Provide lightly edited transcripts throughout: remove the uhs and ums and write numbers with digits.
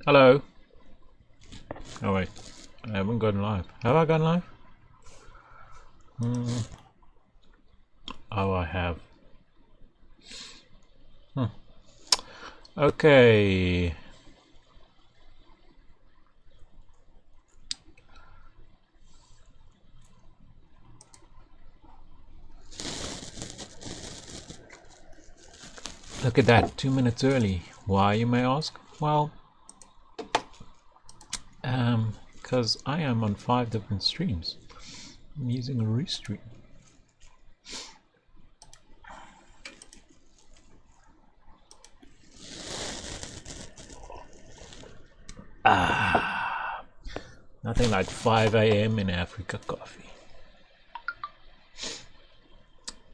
Hello. Oh wait, I haven't gone live. Have I gone live? Oh, I have. Okay. Look at that, 2 minutes early. Why, you may ask? Well, because I am on 5 different streams. I'm using a restream. Nothing like 5 AM in Africa coffee.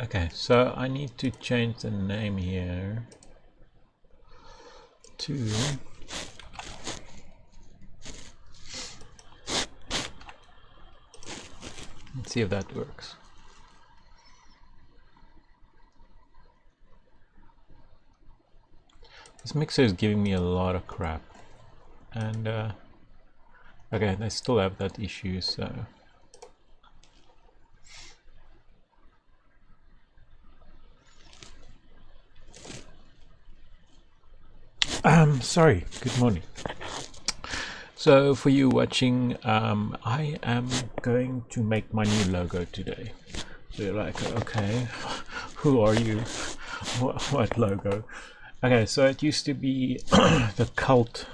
Okay, so I need to change the name here to let's see if that works. This mixer is giving me a lot of crap, and okay, they still have that issue, so sorry, good morning. So for you watching, I am going to make my new logo today. So you're like, okay, who are you? What logo? Okay, so it used to be the cult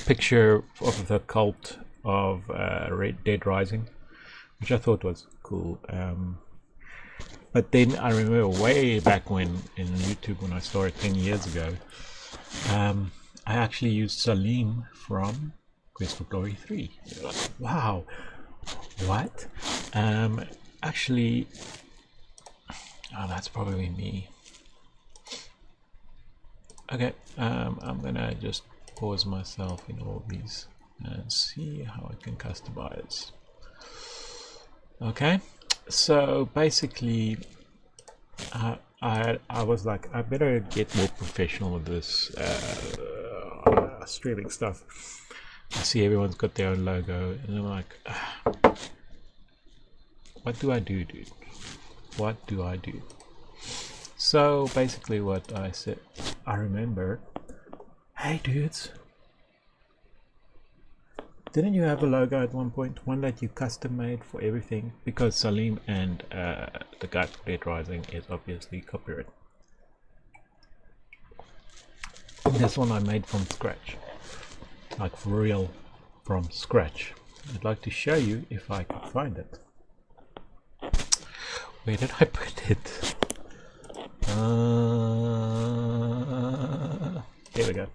picture of the cult of Dead Rising, which I thought was cool. But then I remember way back when in YouTube, when I started 10 years ago, I actually used Salim from Quest for Glory 3. You're like, wow, what? Actually, oh, that's probably me. Okay, I'm gonna just pause myself in all these and see how I can customize. Okay, so basically I was like, I better get more professional with this streaming stuff. I see everyone's got their own logo, and I'm like, what do I do, dude? What do I do? So basically what I said, I remember, hey dudes, didn't you have a logo at one point, one that you custom made for everything? Because Salim and the guy from Dead Rising is obviously copyright. This one I made from scratch, like for real, from scratch. I'd like to show you if I can find it. Where did I put it? Here we go.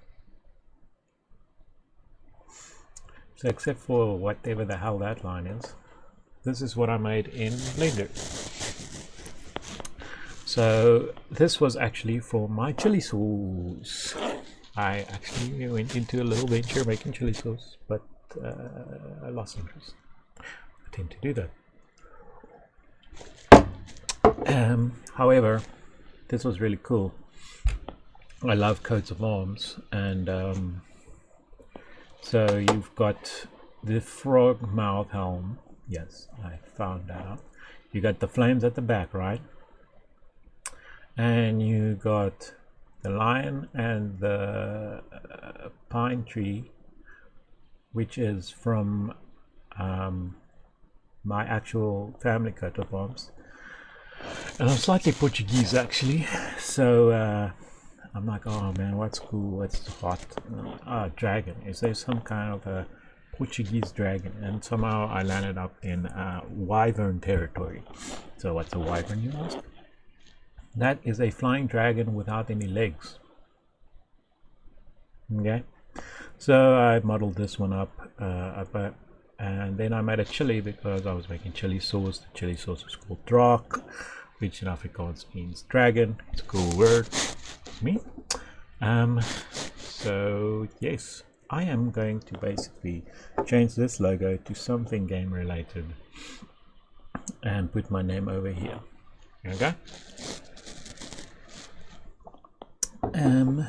So except for whatever the hell that line is, this is what I made in Blender. So this was actually for my chili sauce. I actually went into a little venture making chili sauce, but I lost interest. I tend to do that. However, this was really cool. I love coats of arms, and so you've got the frog mouth helm. Yes, I found out. You got the flames at the back, right? And you got the lion and the pine tree, which is from my actual family coat of arms. And I'm slightly Portuguese actually, so I'm like, oh man, what's cool, what's hot? Dragon. Is there some kind of a Portuguese dragon? And somehow I landed up in wyvern territory. So what's a wyvern, you ask? That is a flying dragon without any legs. Okay, so I modeled this one up, and then I made a chili because I was making chili sauce. The chili sauce is called drak, which in Afrikaans means dragon. It's a cool word for me. So yes, I am going to basically change this logo to something game related and put my name over here. Okay.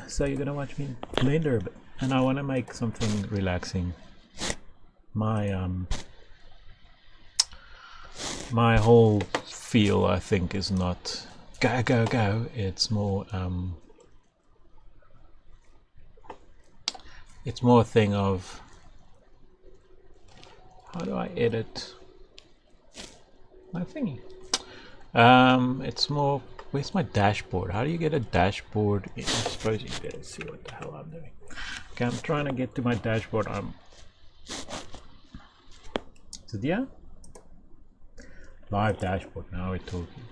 So you're gonna watch me blender a bit, and I want to make something relaxing. My whole feel, I think, is not go go go. It's more a thing of how do I edit my thingy. It's more, where's my dashboard? How do you get a dashboard? I suppose you better see what the hell I'm doing. Okay, I'm trying to get to my dashboard. Is it here? Live dashboard. Now we're talking.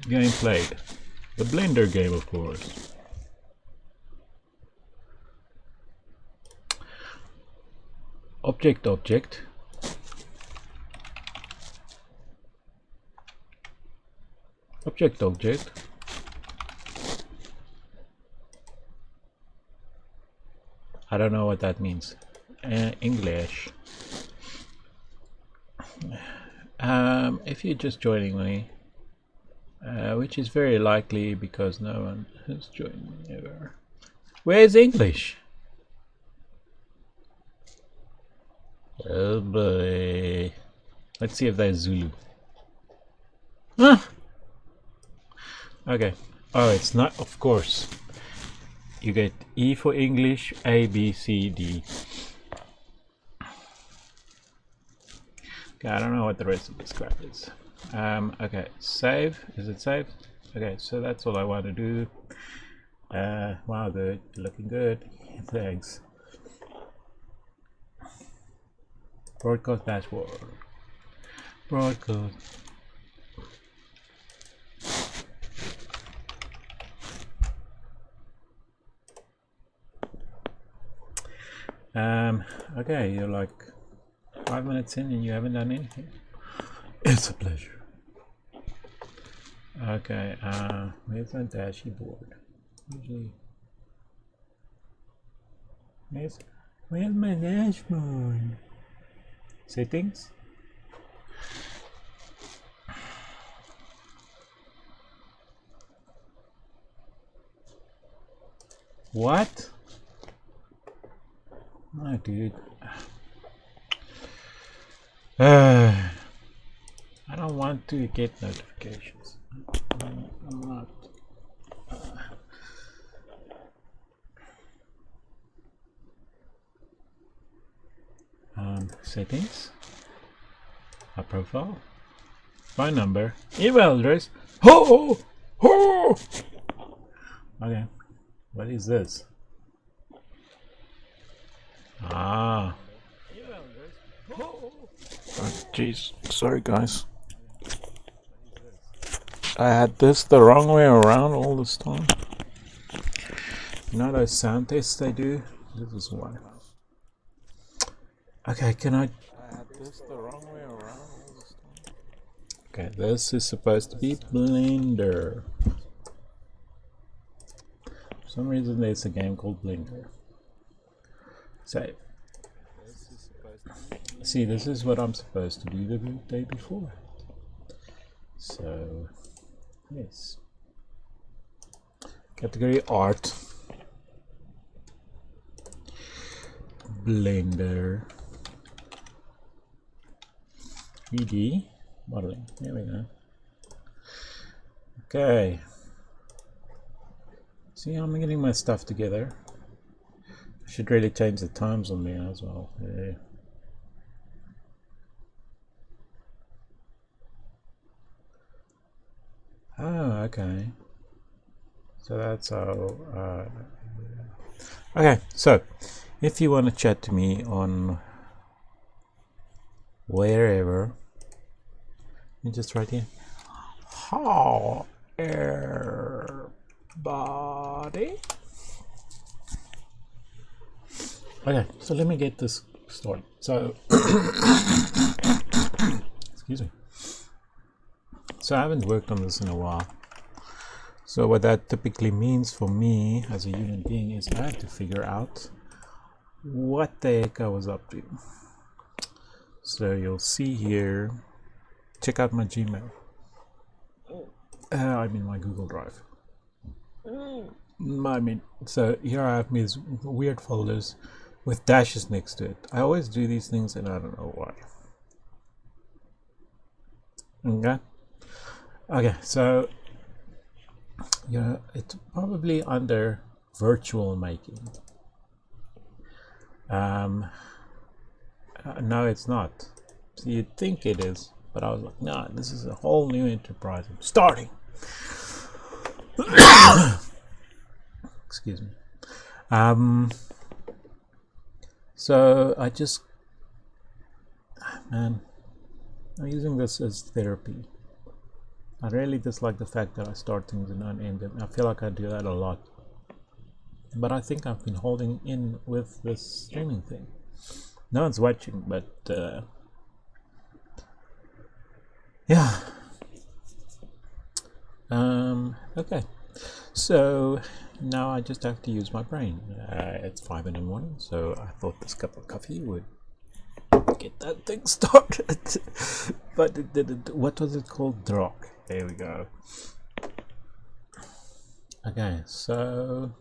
Game played. The Blender game, of course. Object. Object. I don't know what that means. English. If you're just joining me, which is very likely because no one has joined me ever. Where's English? Oh boy. Let's see if there's Zulu. Ah! Okay. Oh, it's not, of course. You get E for English, A, B, C, D. Okay, I don't know what the rest of this crap is. Okay, save. Is it saved? Okay, so that's all I want to do. Wow, good. Looking good. Thanks. Broadcast dashboard. Broadcast. Okay, you're like 5 minutes in and you haven't done anything. It's a pleasure. Okay, where's my dashboard? Usually, where's my dashboard? Settings. What? Oh, dude. I don't want to get notifications. I'm not. Settings. A profile. Phone number. Email address. Ho! Ho! Okay. What is this? Ah. Oh, jeez. Sorry, guys. I had this the wrong way around all this time. You know those sound tests they do? This is one. Okay, can I had this the wrong way around all this time? Okay, this is supposed to be Blender. For some reason there's a game called Blender. Save. See, this is what I'm supposed to do the day before. So, yes. Category Art. Blender. 3D modeling. There we go. Okay. See, I'm getting my stuff together. I should really change the times on there as well. Yeah. Oh, okay. So that's how. Okay, so if you want to chat to me on wherever, you just write here. How everybody. Okay, so let me get this started. So, excuse me. So I haven't worked on this in a while. This So what that typically means for me as a human being is I have to figure out what the heck I was up to. So you'll see here, check out my Gmail. I mean my Google Drive. So here I have these weird folders with dashes next to it. I always do these things and I don't know why. Okay, so yeah, it's probably under virtual making. No, it's not. So you'd think it is, but I was like, nah, this is a whole new enterprise. I'm starting. Excuse me. So I just, man, I'm using this as therapy. I really dislike the fact that I start things and don't end them. I feel like I do that a lot. But I think I've been holding in with this streaming thing. No one's watching, but yeah. Okay. So now I just have to use my brain. It's 5 in the morning, so I thought this cup of coffee would get that thing started. But it didn't. What was it called? Drock. There we go. Okay, so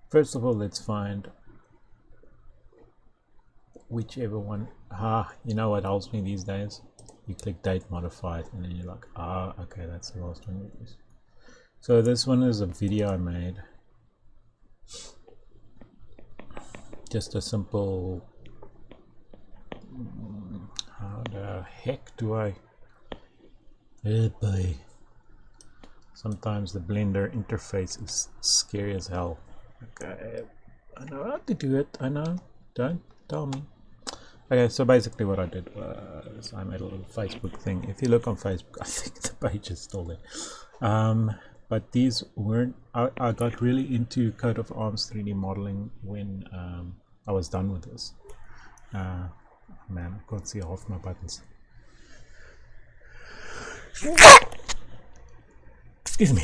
first of all, let's find whichever one. You know what helps me these days? You click date modified and then you're like, okay, that's the last one you use. So this one is a video I made. Just a simple, how the heck do I, oh boy. Sometimes the Blender interface is scary as hell. Okay, I know how to do it, I know, don't tell me. Okay, so basically what I did was I made a little Facebook thing. If you look on Facebook, I think the page is still there. But these weren't, I got really into coat of arms 3D modeling when I was done with this. Man, I can't see half my buttons. Excuse me.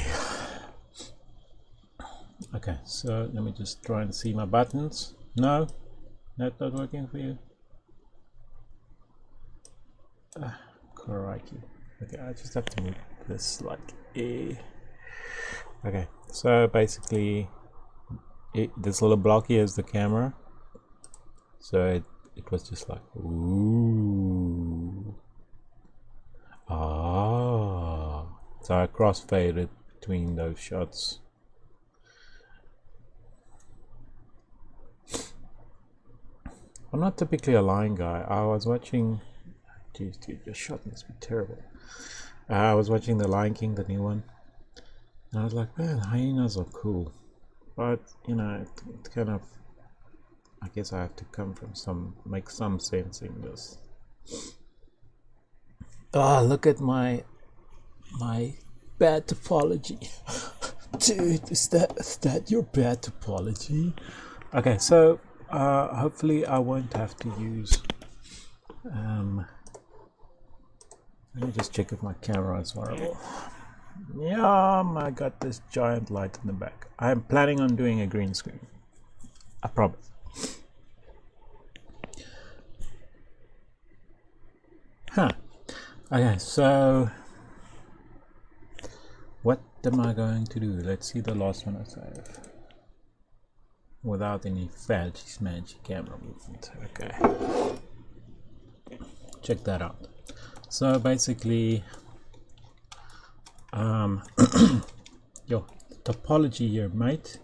Okay, so let me just try and see my buttons. No, that's not working for you. Crikey. Okay, I just have to move this like a. Okay, so basically this little block here is the camera. So it was just like, ooh. So I crossfaded between those shots. I'm not typically a line guy. I was watching, geez, dude, your shot must be terrible. I was watching The Lion King, the new one, and I was like, man, hyenas are cool, but you know, it kind of, I guess I have to come from make some sense in this. Look at my bad topology. Dude, is that your bad topology? Okay, so hopefully I won't have to use let me just check if my camera is horrible. Yeah, I got this giant light in the back. I'm planning on doing a green screen, I promise. Okay, so what am I going to do? Let's see the last one I saved without any fancy smancy camera movement. Okay, check that out. So basically, yo, topology here, mate.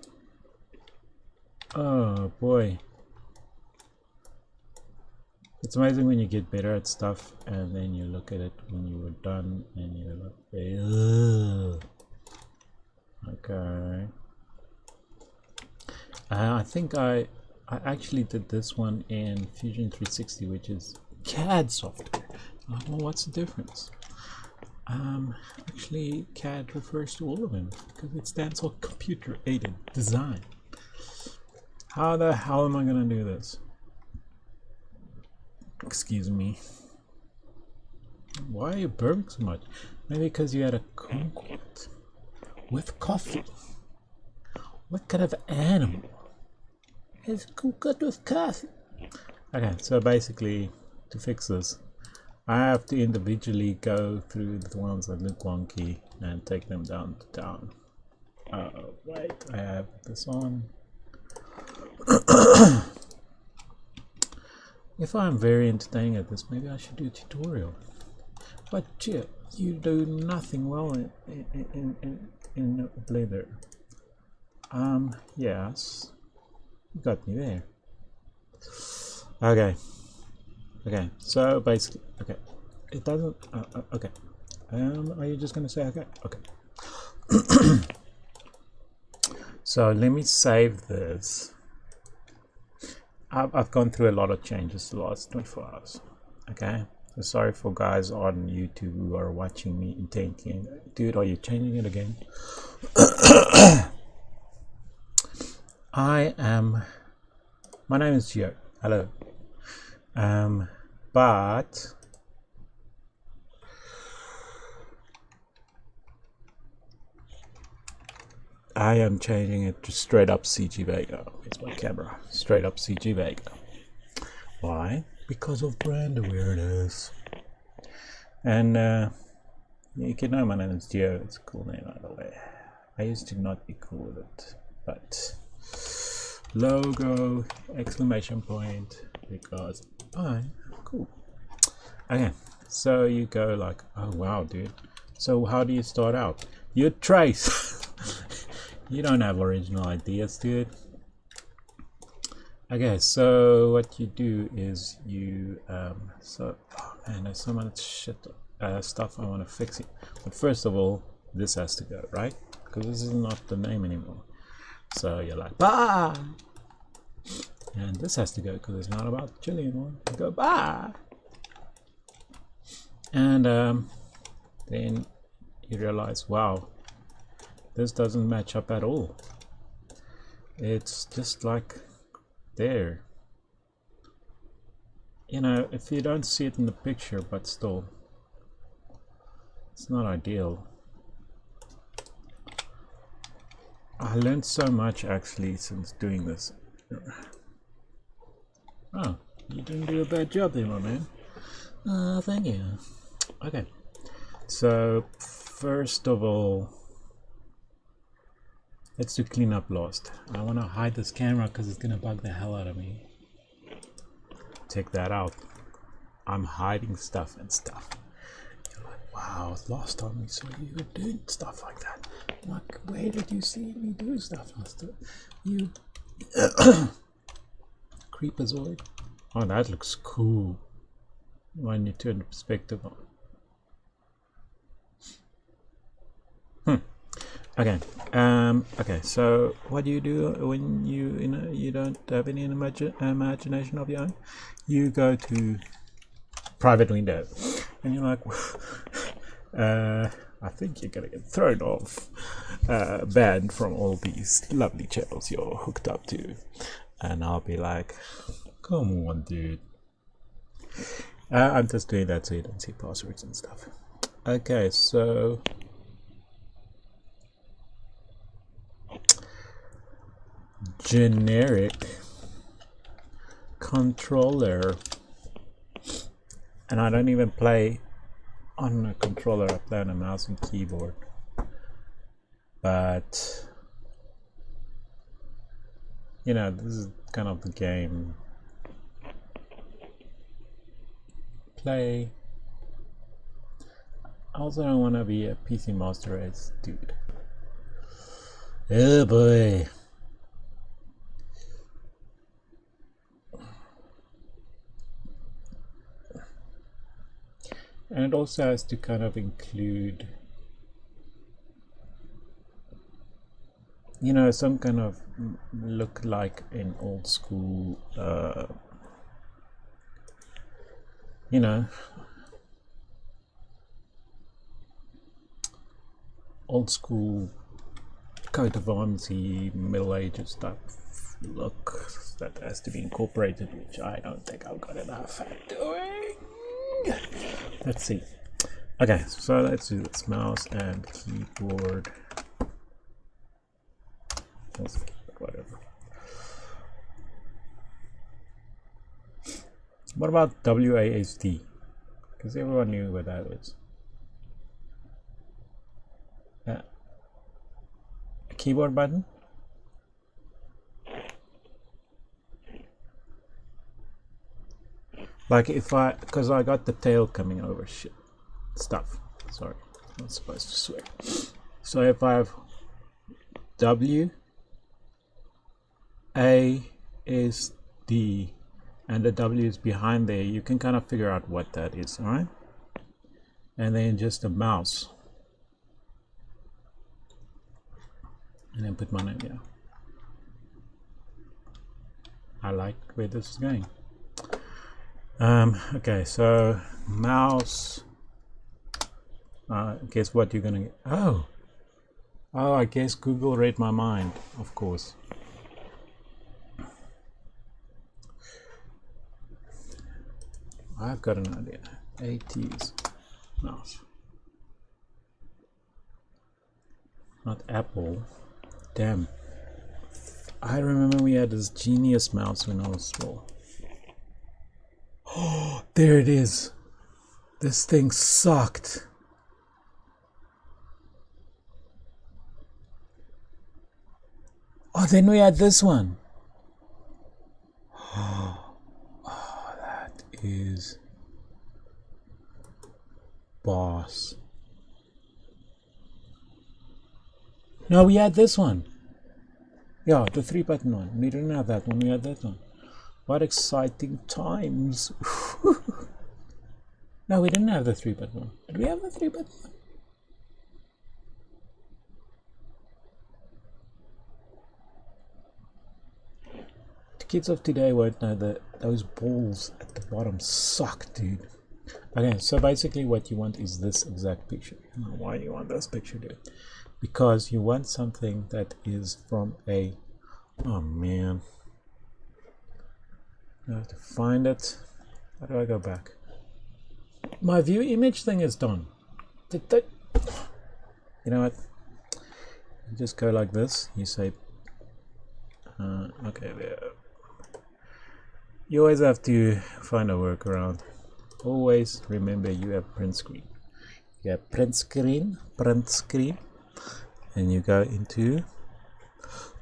Oh boy, it's amazing when you get better at stuff and then you look at it when you were done and you're like, ugh. Okay. I think I actually did this one in Fusion 360, which is CAD software. I don't know what's the difference. Actually, CAD refers to all of them because it stands for computer aided design. How the hell am I gonna do this? Excuse me. Why are you burping so much? Maybe because you had a kumquat with coffee. What kind of animal is kumquat with coffee? Okay, so basically, to fix this, I have to individually go through the ones that look wonky and take them down to town. Wait, I have this on. If I'm very entertaining at this, maybe I should do a tutorial. But yeah, you do nothing well in Blender. Yes, you got me there. Okay, so basically, okay, it doesn't, okay, are you just gonna say okay? Okay. So let me save this. I've gone through a lot of changes the last 24 hours, okay? So sorry for guys on YouTube who are watching me intently. Dude, are you changing it again? My name is Gio, hello. But I am changing it to straight up CGVega. It's my camera, straight up CGVega. Why? Because of brand awareness. And you can know my name is Gio. It's a cool name, by the way. I used to not be cool with it, but logo exclamation point because I'm cool. Okay, so you go like, oh wow, dude. So how do you start out? You trace. You don't have original ideas, dude. Okay, so what you do is you oh man, there's so much shit stuff I want to fix it. But first of all, this has to go, right? Because this is not the name anymore. So you're like, bye, and this has to go because it's not about chili anymore. You go bye, and then you realize, wow, this doesn't match up at all. It's just like there, you know, if you don't see it in the picture, but still it's not ideal. I learned so much actually since doing this. Oh, you didn't do a bad job there, my man. Thank you. Okay, so first of all, let's do cleanup lost. I want to hide this camera because it's gonna bug the hell out of me. Take that out. I'm hiding stuff and stuff. You're like, wow, last time we saw you were doing stuff like that. I'm like, where did you see me do stuff last time? You creepazoid. Oh, that looks cool when you turn the perspective on. Okay. Okay. So, what do you do when you don't have any imagination of your own? You go to private window, and you're like, I think you're gonna get thrown off, banned from all these lovely channels you're hooked up to, and I'll be like, come on, dude. I'm just doing that so you don't see passwords and stuff. Okay, so. Generic controller, and I don't even play on a controller, I play on a mouse and keyboard, but you know, this is kind of the game. Play. I also don't want to be a PC Master Race dude. Oh boy. And it also has to kind of include, you know, some kind of look like an old school, you know, old school coat of armsy Middle Ages type look that has to be incorporated, which I don't think I've got enough at doing. Let's see. Okay, so let's do this. Mouse and keyboard. Whatever. What about WASD? Because everyone knew what that is. A keyboard button? Like if I, because I got the tail coming over stuff. Sorry, I'm not supposed to swear. So if I have WASD and the W is behind there, you can kind of figure out what that is, alright? And then just a mouse. And then put my name here. I like where this is going. Okay, so mouse. Guess what you're gonna get? Oh, I guess Google read my mind, of course. I've got an idea. AT's mouse, not Apple. Damn. I remember we had this genius mouse when I was small. Oh, there it is. This thing sucked. Oh, then we had this one. Oh, that is boss. No, we had this one. Yeah, the 3-button one. We didn't have that one. We had that one. What exciting times. No, we didn't have the 3-button one. Did we have the 3-button one? The kids of today won't know that those balls at the bottom suck, dude. Okay, so basically what you want is this exact picture. Why you want this picture, dude? Because you want something that is from a... Oh, man. I have to find it. How do I go back? My view image thing is done. You know what? You just go like this. You say, okay, there. You always have to find a workaround. Always remember you have print screen. You have print screen, and you go into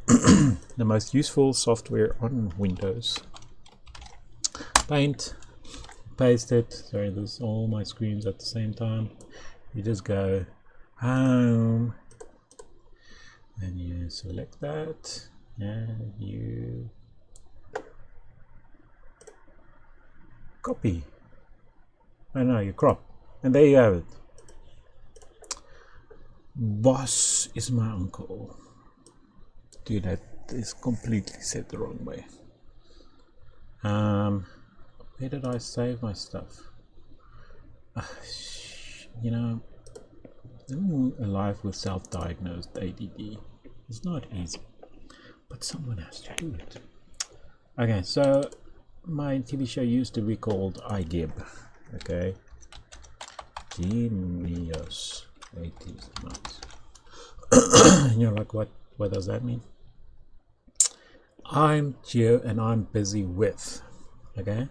the most useful software on Windows. Paint, paste it. Sorry, there's all my screens at the same time. You just go home and you select that and you copy. I know, you crop, and there you have it. Boss is my uncle. Dude, that is completely set the wrong way. Where did I save my stuff? You know, living a life with self-diagnosed ADD is not easy, but someone has to do it. Okay, so my TV show used to be called iGib. Okay, genius. 80s months. And you're like, what does that mean? I'm Geo and I'm busy with, okay,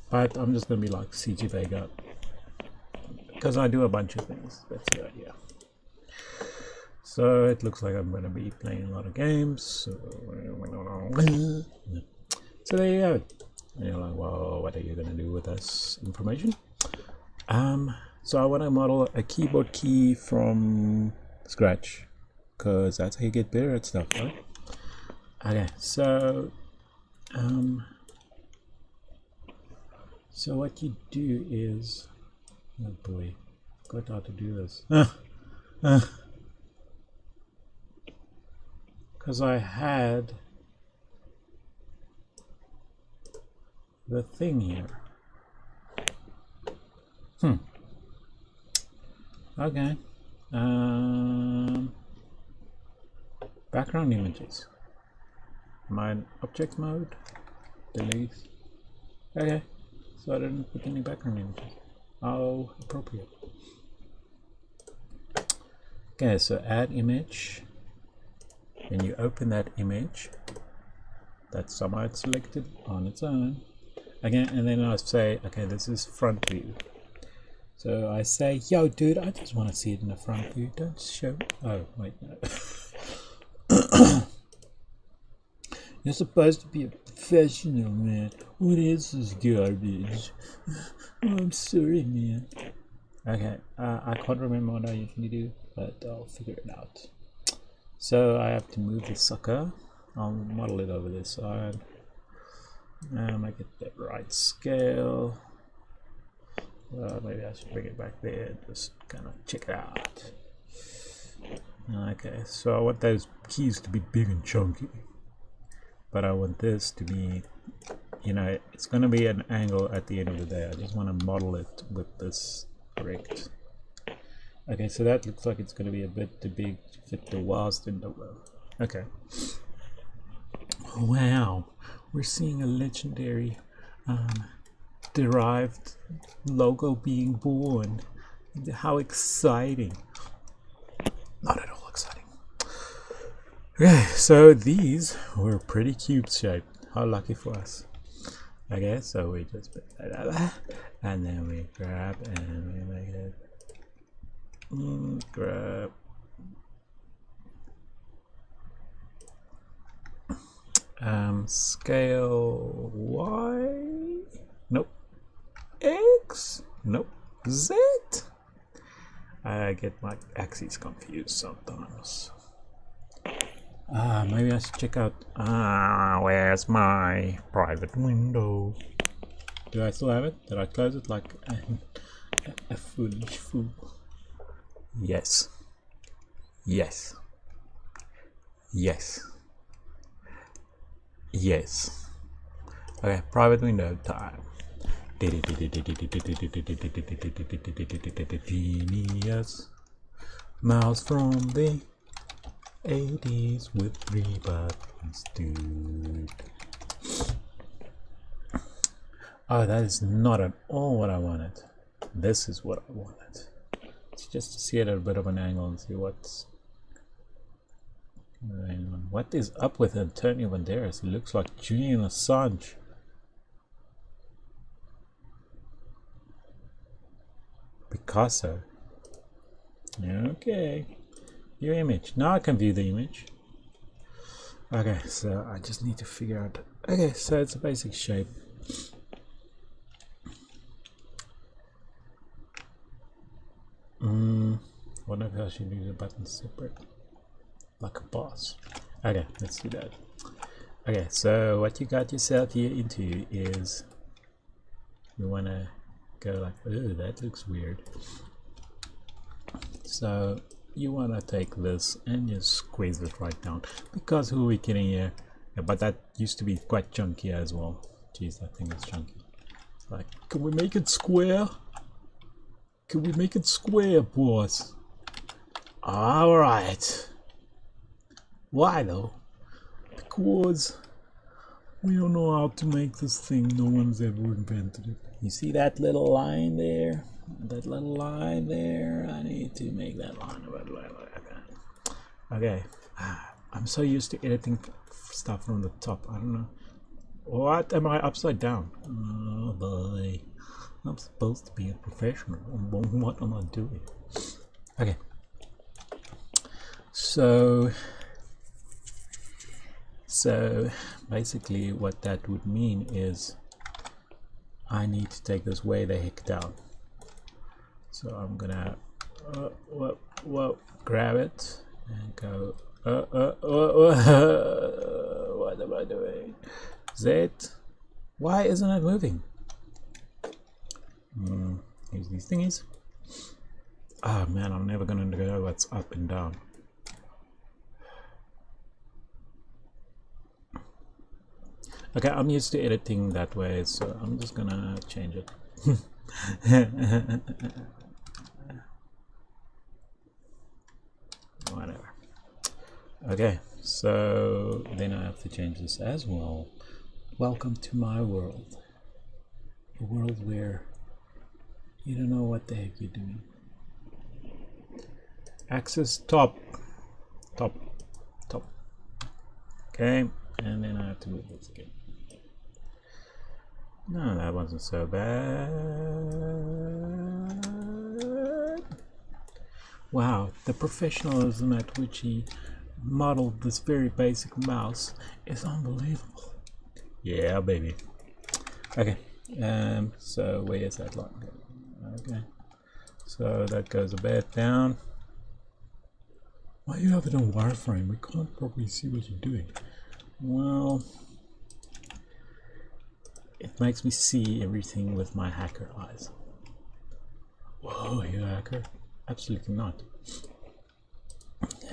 but I'm just gonna be like CGVega because I do a bunch of things. That's the idea. So it looks like I'm gonna be playing a lot of games. So there you go. And you're like, well, what are you gonna do with this information? So I want to model a keyboard key from scratch because that's how you get better at stuff, right? Okay, so what you do is, oh boy, got how to do this. Because I had the thing here. Okay. Background images. My object mode. Delete. Okay. So I didn't put any background images. How appropriate. Okay, so add image. When you open that image, that's somehow it's selected on its own. Again, and then I say, okay, this is front view. So I say, yo, dude, I just want to see it in the front view. Don't show. Oh, wait, no. You're supposed to be a professional, man. What is this garbage? Oh, I'm sorry, man. Okay, I can't remember what I usually do, but I'll figure it out. So I have to move the sucker. I'll model it over this side. Make it the right scale. Maybe I should bring it back there, just kind of check it out. Okay, so I want those keys to be big and chunky. But I want this to be, you know, it's going to be an angle at the end of the day. I just want to model it with this correct. Okay, so that looks like it's going to be a bit too big to fit the whilst in the row. Okay. Wow, we're seeing a legendary derived logo being born. How exciting. Not at all exciting. Okay, so these were pretty cube shaped. How lucky for us. Okay, so we just put that, and then we grab and we make it grab scale Y, nope, X, nope, Z. I get my axes confused sometimes. Maybe I should check out. Where's my private window? Do I still have it? Did I close it like a foolish fool? Yes. Yes. Yes. Yes. Okay, private window time. Genius mouse from the 80s with 3 buttons, dude. Oh, that is not at all what I wanted. This is what I wanted. It's just to see it at a bit of an angle and see what's going on. What is up with Antonio Banderas? He looks like Julian Assange. Picasso. Okay. Your image. Now I can view the image. Okay, so I just need to figure out. Okay, so it's a basic shape. Wonder if I should use the buttons separate, like a boss. Okay, let's do that. Okay, so what you got yourself here into is you wanna go like, oh, that looks weird. So you want to take this and just squeeze it right down, because who are we kidding here? Yeah, but that used to be quite chunky as well. Jeez, that thing is chunky. Like, can we make it square? Can we make it square, boss? Alright. Why though? Because we don't know how to make this thing. No one's ever invented it. You see that little line there? That little line there? I need to make that line a bit like that. Okay. I'm so used to editing stuff from the top. I don't know. What? Am I upside down? Oh boy. I'm supposed to be a professional. What am I doing? Okay. So basically what that would mean is I need to take this way the heck down. So I'm gonna grab it and go what am I doing? Z, why isn't it moving? Here's these thingies. Oh man, I'm never gonna know what's up and down. Okay, I'm used to editing that way, so I'm just gonna change it. Whatever. Okay, so then I have to change this as well. Welcome to my world. A world where you don't know what the heck you're doing. Axis top. Okay, and then I have to move this again. No, that wasn't so bad. Wow, the professionalism at which he modeled this very basic mouse is unbelievable. Yeah, baby. Okay, so where is that line going? Okay, so that goes a bit down. Why you have it on wireframe? We can't properly see what you're doing. Well, it makes me see everything with my hacker eyes. Whoa, are you a hacker? Absolutely not.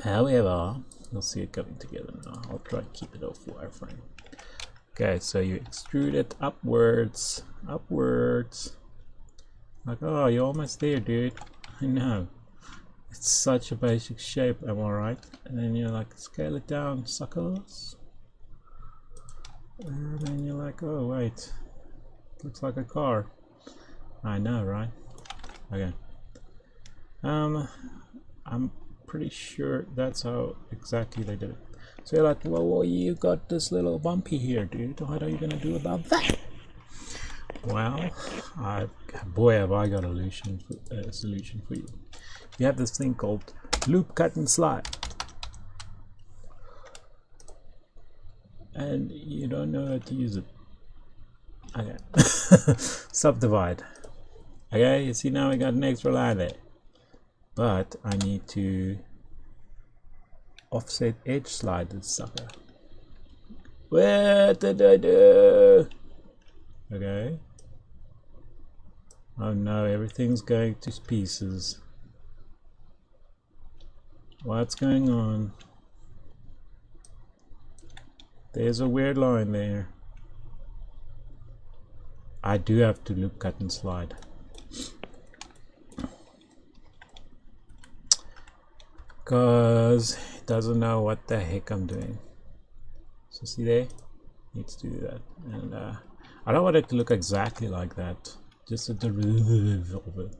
However, you'll see it coming together now. I'll try and keep it off wireframe. Okay, so you extrude it upwards. Like, oh, you're almost there, dude. I know. It's such a basic shape, am I right? And then you're like, scale it down, suckers. And then you're like, oh, wait. Looks like a car. I know, right? Okay. I'm pretty sure that's how exactly they did it. So you're like, well, you got this little bumpy here, dude. What are you gonna do about that? Well, boy, have I got a solution for you. You have this thing called loop, cut, and slide, and you don't know how to use it. Okay, subdivide. Okay, you see now we got an extra line there, but I need to offset edge slide this sucker. What did I do? Okay. Oh no, everything's going to pieces. What's going on? There's a weird line there. I do have to loop, cut, and slide. Because it doesn't know what the heck I'm doing. So see there? Needs to do that. And I don't want it to look exactly like that. Just a derivative of it.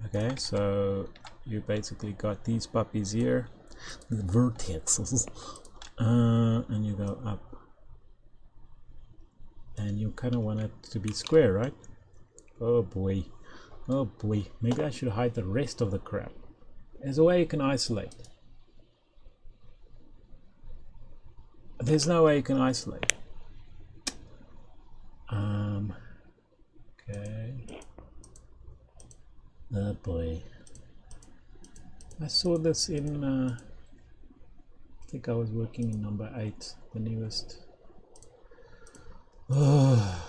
Okay, so you basically got these puppies here, the vertices, and you go up. And you kind of want it to be square, right? Oh boy. Oh boy. Maybe I should hide the rest of the crap. There's a way you can isolate. There's no way you can isolate. Okay. Oh boy. I saw this in, I think I was working in number 8, the newest. Oh,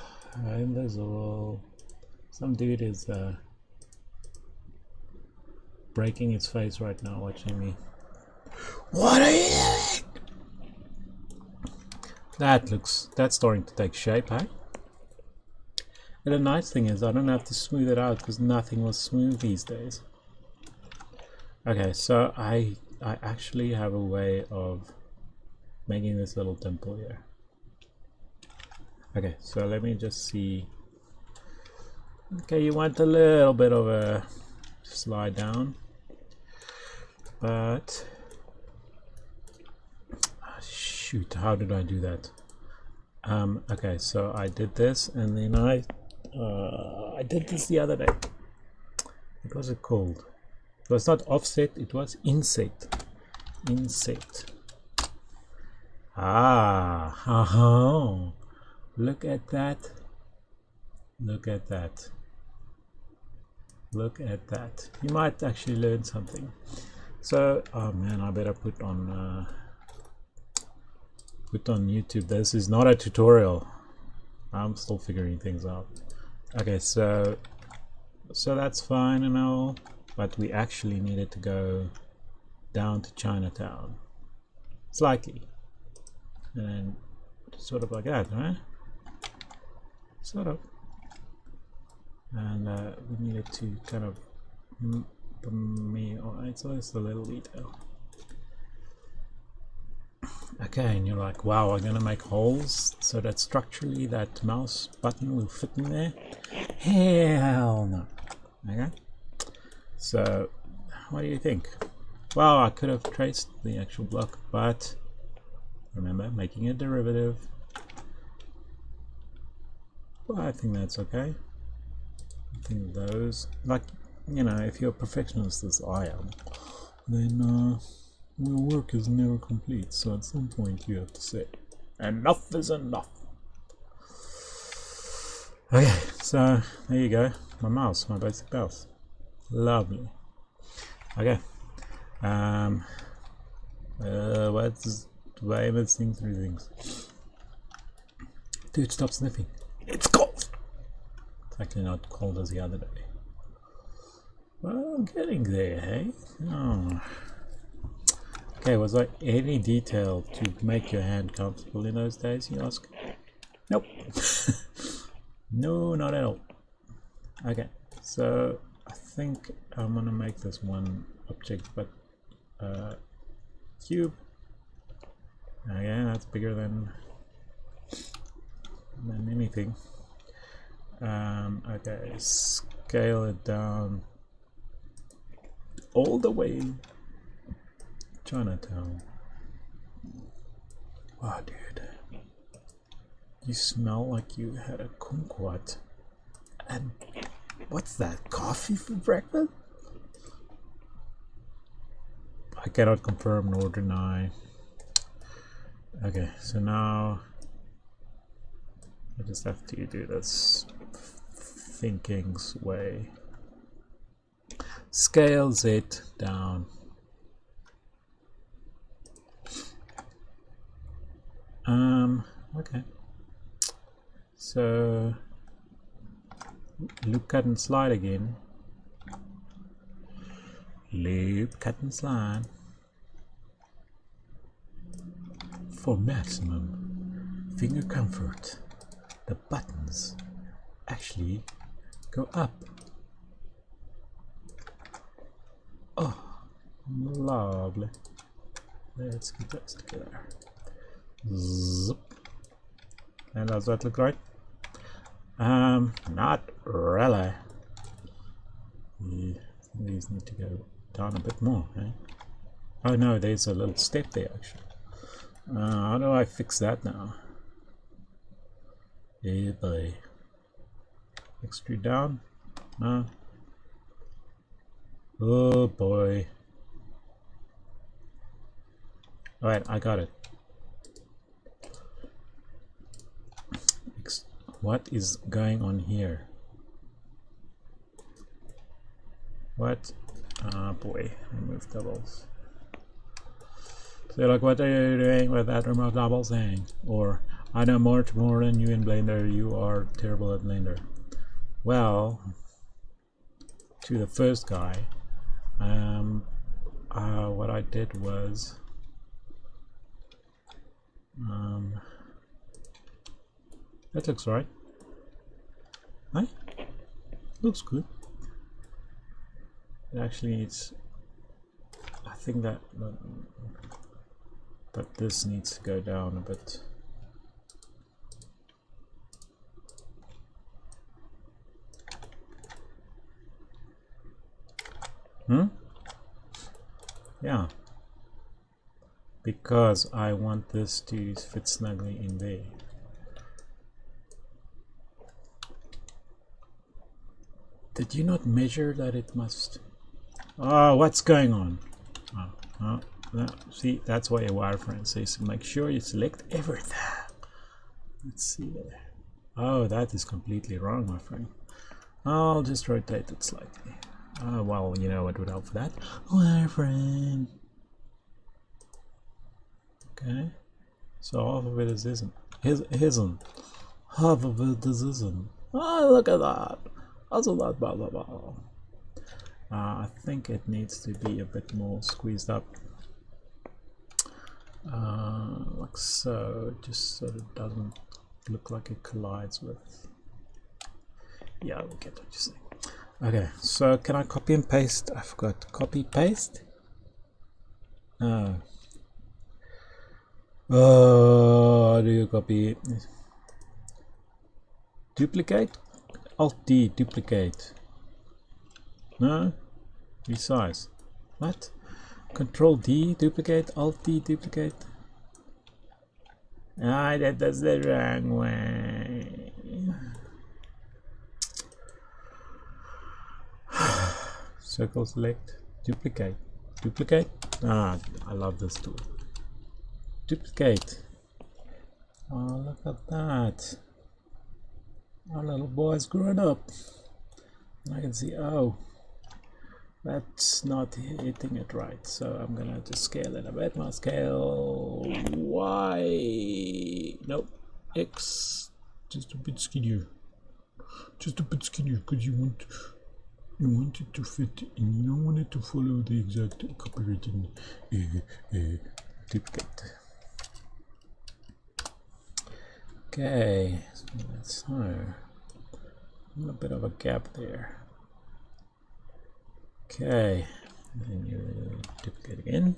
invisible. Some dude is breaking his face right now watching me. What are you doing? That's starting to take shape, hey? And the nice thing is I don't have to smooth it out because nothing was smooth these days. Okay, so I actually have a way of making this little dimple here. Okay, so let me just see. Okay, you want a little bit of a slide down, but shoot, how did I do that? Okay, so I did this, and then I did this the other day. What was it called? It was not offset, it was inset. Inset. Ah, look at that. Look at that. Look at that. You might actually learn something. So, oh man, I better put on YouTube. This is not a tutorial. I'm still figuring things out. Okay, so that's fine and all, but we actually needed to go down to Chinatown, slightly, and then sort of like that, right? Sort of. And we needed to kind of it's always a little detail. Okay, and you're like, wow, I'm gonna make holes so that structurally that mouse button will fit in there. Hell no. Okay, so what do you think? Well, I could have traced the actual block, but remember, making a derivative. Well, I think that's okay. I think those, like, you know, if you're a perfectionist as I am, then your work is never complete, so at some point you have to say, enough is enough. Okay, so there you go, my mouse, my basic mouse. Lovely. Okay. What's why am I seeing three things? Dude, stop sniffing. It's cold. It's actually not cold as the other day. Well, I'm getting there, hey? Oh. Okay, was there any detail to make your hand comfortable in those days, you ask? Nope. No, not at all. Okay, so I think I'm gonna make this one object, but cube. Okay, that's bigger than anything. Okay, scale it down all the way. Chinatown. Wow, dude. You smell like you had a kumquat. And what's that? Coffee for breakfast? I cannot confirm nor deny. Okay, so now I just have to do this thinking's way. Scales it down. Okay. So loop, cut and slide again. Loop, cut and slide. For maximum finger comfort, the buttons actually go up. Oh, lovely. Let's get those together. Zip. And does that look right? Not really. These need to go down a bit more, eh? Oh no, there's a little step there actually. How do I fix that now? Yeah, boy. Extrude down? No. Oh boy. Alright, I got it. What is going on here? What? Ah, boy. Remove doubles. So like, what are you doing with that remote double thing? Or, I know more than you in Blender, you are terrible at Blender. Well, to the first guy, what I did was, that looks right. Right? Looks good. Actually, it's, I think that, but this needs to go down a bit. Yeah, because I want this to fit snugly in there. Did you not measure that it must? Oh, what's going on? Oh, no. See, that's why a wireframe says make sure you select everything. Let's see there. Oh, that is completely wrong, my friend. I'll just rotate it slightly. Well, you know what would help for that? Wireframe. Okay. So half of it is isn't. Isn't. Half of it is isn't. Oh, look at that. Also that blah blah blah. I think it needs to be a bit more squeezed up. Like so, just so it doesn't look like it collides with. Yeah, we get what you're saying. Okay, so can I copy and paste? I forgot to copy paste. No. How do you copy? Duplicate? Alt D, duplicate. No? Resize. What? Control D, duplicate, Alt D, duplicate. Ah, that's the wrong way. Circle select, duplicate, duplicate. Ah, I love this tool. Duplicate. Oh, look at that. Our little boy's grown up. I can see, oh, that's not hitting it right. So I'm gonna just scale it a bit more. Scale Y. Nope. X. Just a bit skinnier. Just a bit skinnier because you want it to fit and you don't want it to follow the exact copywritten duplicate. Okay, so that's a bit of a gap there. Okay, then you duplicate again.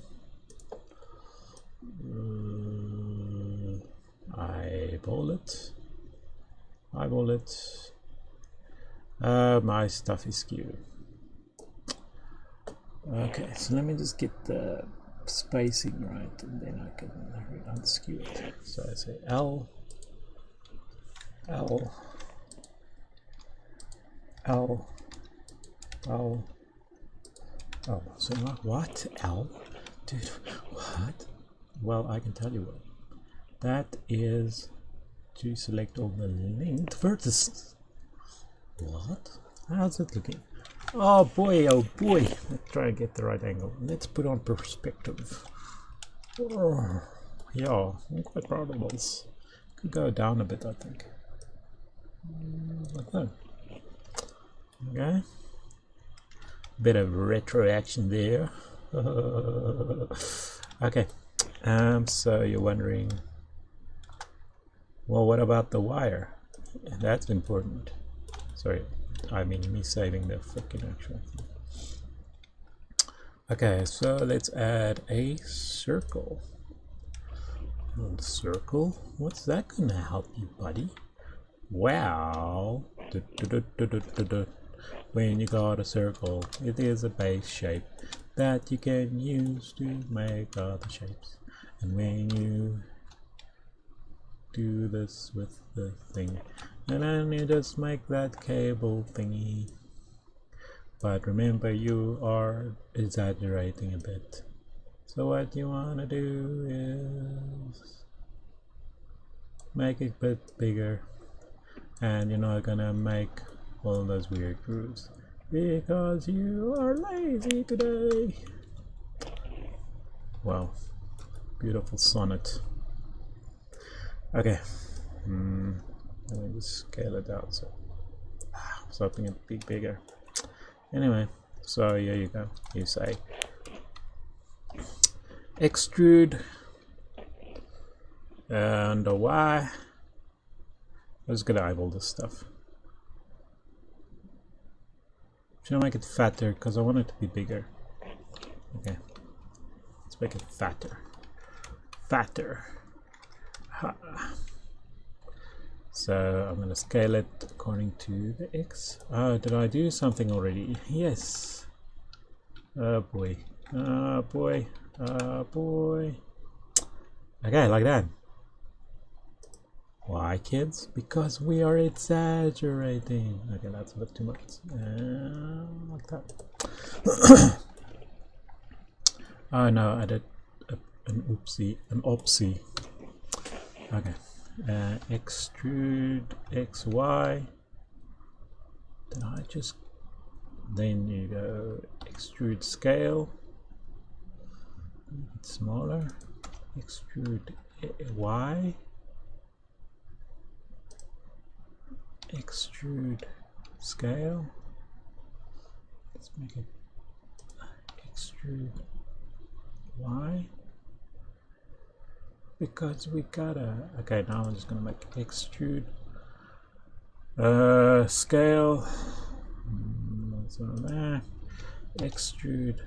Eyeball it. Eyeball it. My stuff is skewed. Okay, so let me just get the spacing right and then I can unskew it. So I say L. Oh, so what? L? Dude, what? Well, I can tell you what. That is to select all the linked vertices. What? How's it looking? Oh boy, oh boy. Let's try and get the right angle. Let's put on perspective. Oh, yeah, I'm quite proud of this. Could go down a bit, I think. Like that. Okay. Bit of retro action there. Okay. So you're wondering, well, what about the wire? That's important. Sorry, I mean me saving the freaking actual thing. Okay, so let's add a circle. Circle? What's that gonna help you, buddy? Wow. When you got a circle, it is a base shape that you can use to make other shapes. And when you do this with the thing, and then you just make that cable thingy. But remember, you are exaggerating a bit. So what you want to do is make it a bit bigger, and you're not gonna make all those weird grooves because you are lazy today. Wow, beautiful sonnet. Okay, let me just scale it down so something a bit bigger. Anyway, so here you go. You say extrude and the Y. I'm just gonna eyeball this stuff. Should I make it fatter because I want it to be bigger? Okay, let's make it fatter. Fatter. Ha. So I'm gonna scale it according to the X. Oh, did I do something already? Yes. Oh boy. Oh boy. Oh boy. Okay, like that. Why, kids? Because we are exaggerating. Okay, that's a bit too much. Like that. Oh no, I did an oopsie, an opsie. Okay. Extrude XY. Did I just? Then you go extrude scale. Make it smaller. Extrude Y. Extrude scale. Let's make it extrude Y. Because we gotta. Okay, now I'm just gonna make extrude scale. So there. Extrude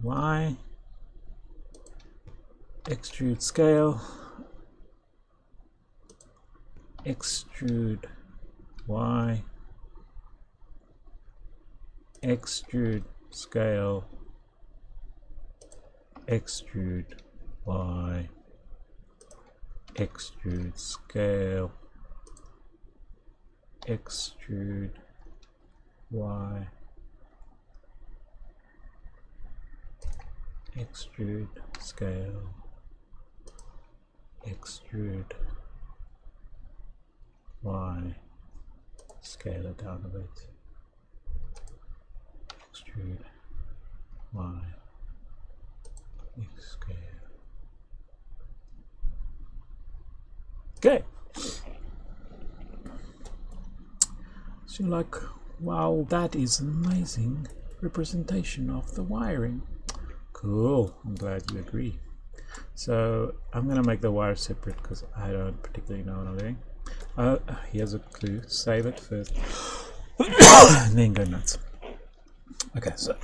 Y. Extrude scale. Extrude Y. Extrude scale. extrude Y, extrude scale, extrude Y, extrude scale, extrude Y, scale it down a bit, extrude Y, scale. Okay. So you're like, wow, that is an amazing representation of the wiring. Cool, I'm glad you agree. So I'm gonna make the wire separate because I don't particularly know what I'm doing. Here's a clue, save it first and then go nuts. Okay, so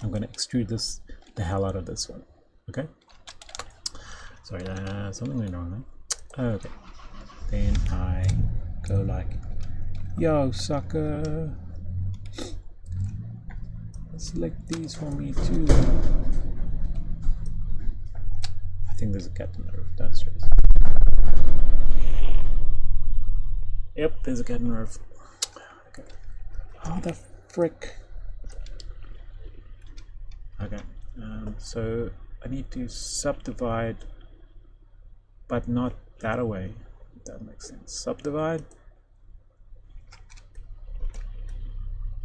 I'm gonna extrude this the hell out of this one. Okay, sorry, something went wrong there. Okay, then I go like, yo sucker, select these for me too. I think there's a cat in the roof downstairs. Yep, there's a cat in the roof. Okay. Oh, the frick. Okay, so I need to subdivide, but not that way, if that makes sense. Subdivide.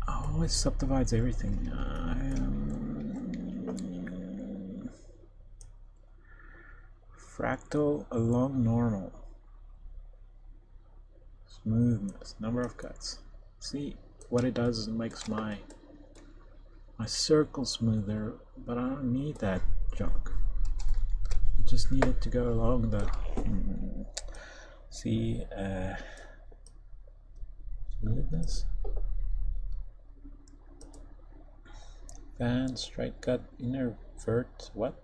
Oh, always subdivides everything. Fractal along normal. Smoothness, number of cuts. See, what it does is it makes my circle smoother, but I don't need that junk. I just need it to go along the see smoothness. Fan, straight cut, invert, what?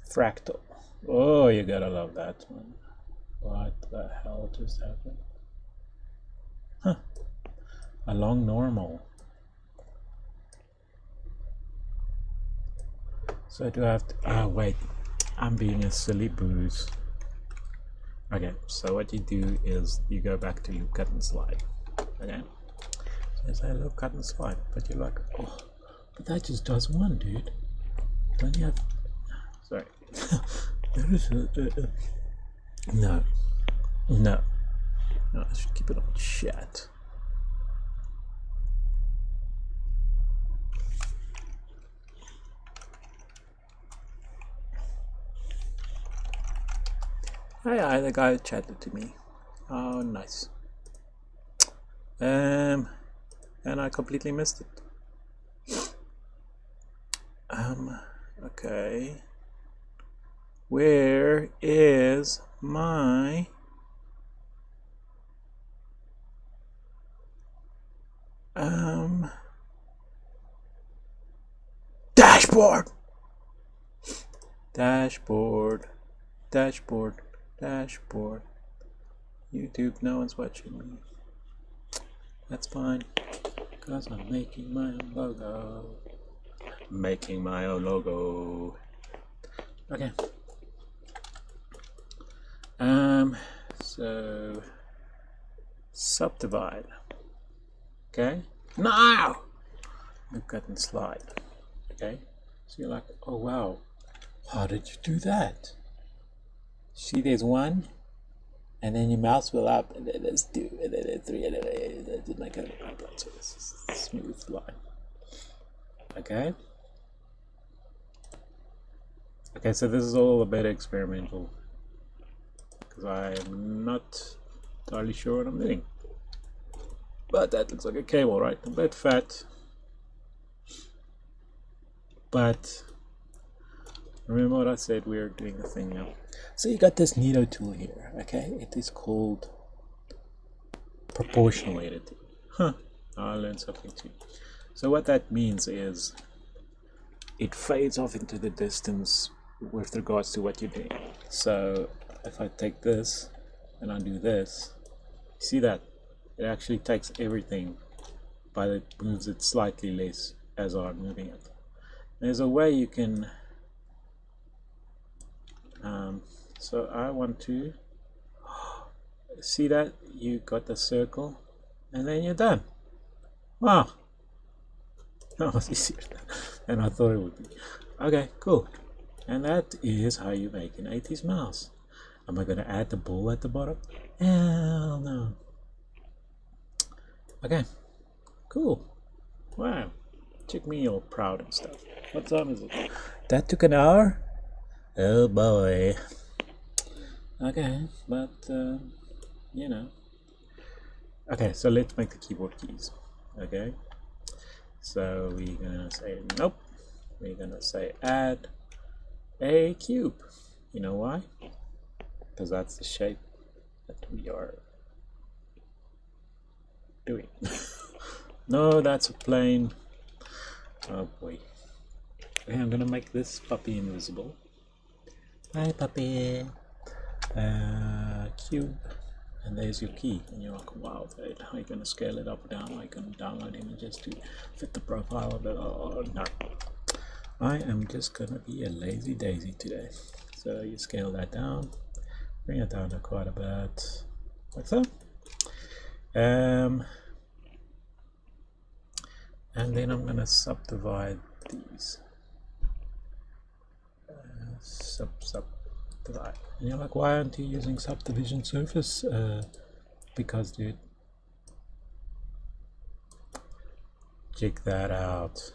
Fractal. Oh, you gotta love that one. What the hell just happened? Huh. Along normal. So do I have to, oh wait, I'm being a silly booze. Okay, so what you do is you go back to loop, cut and slide. Okay, so you say loop, cut and slide, but you're like, oh, but that just does one, dude. Don't you have, sorry. No, I should keep it on chat. Hi, the guy chatted to me. Oh, nice. And I completely missed it. Okay. Where is my dashboard? Dashboard. YouTube, no one's watching me. That's fine, because I'm making my own logo. Okay. So subdivide. Okay. Now loop, cut and slide. Okay. So you're like, oh wow, how did you do that? See, there's one, and then your mouse will up, and then there's two, and then there's three, and then there's like a so this is a smooth line. Okay. Okay, so this is all a bit experimental because I'm not entirely sure what I'm doing. But that looks like a cable, right? A bit fat, but remember what I said, we're doing a thing now. So you got this neato tool here, okay? It is called proportional editing. Huh, I learned something too. So what that means is it fades off into the distance with regards to what you're doing. So if I take this and I do this, see that? It actually takes everything, but it moves it slightly less as I'm moving it. There's a way you can so I want to see that you got the circle and then you're done. Wow, that was easier than I thought it would be. Okay, cool. And that is how you make an 80s mouse. Am I going to add the ball at the bottom? Hell no. Okay, cool. Wow, check me all proud and stuff. What time is it? That took an hour? Oh boy. Okay, but you know. Okay, so let's make the keyboard keys. Okay, so we're gonna say nope. We're gonna say add a cube. You know why? Because that's the shape that we are doing. No, that's a plane. Oh boy. Okay, I'm gonna make this puppy invisible. Hi puppy. Cube, and there's your key, and you're like, wow, how are you going to scale it up or down? Are you going to download images to fit the profile of it? Oh no, I am just going to be a lazy daisy today. So you scale that down, bring it down to quite a bit, like so. And then I'm going to subdivide these. Subdivide. And you're like, why aren't you using subdivision surface? Because, dude, check that out.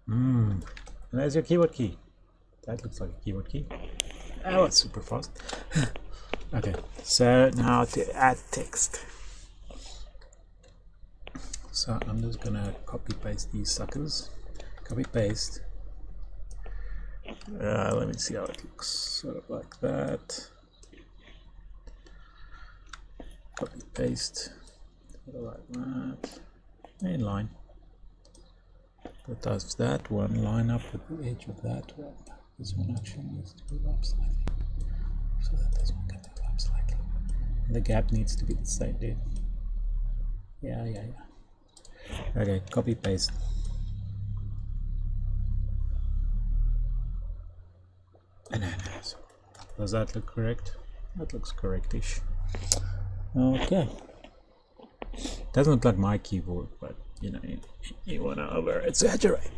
And there's your keyboard key. That looks like a keyboard key. Oh, it's super fast. Okay, so now to add text. So I'm just gonna copy paste these suckers. Copy paste. Let me see how it looks. Sort of like that. Copy paste. Sort of like that. Inline. But does that one line up with the edge of that one? This one actually needs to move up slightly. So that this one can move up slightly. And the gap needs to be the same, dude. Yeah. Okay, copy paste. Bananas. Does that look correct? That looks correctish. Okay. Doesn't look like my keyboard, but you know, you want to over exaggerate.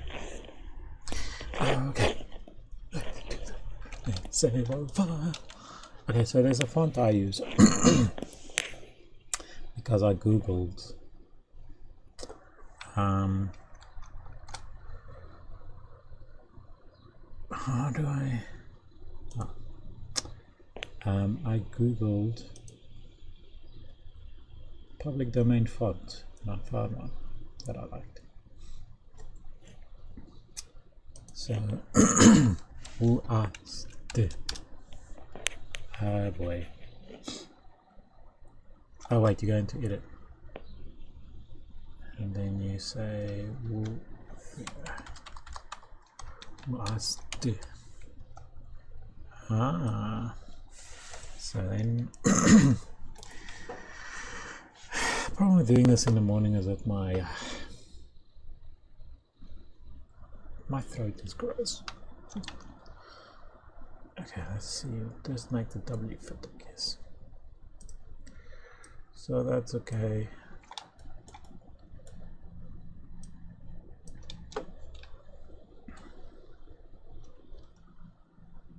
Okay. Save over. Okay, so there's a font I use because I googled how do I I googled public domain font and I found one that I liked. So who asked? Oh boy. Oh wait, you go into edit and then you say who asked. So then problem with doing this in the morning is that my throat is gross. Okay, let's see. Just make the W fit, I guess. So that's okay.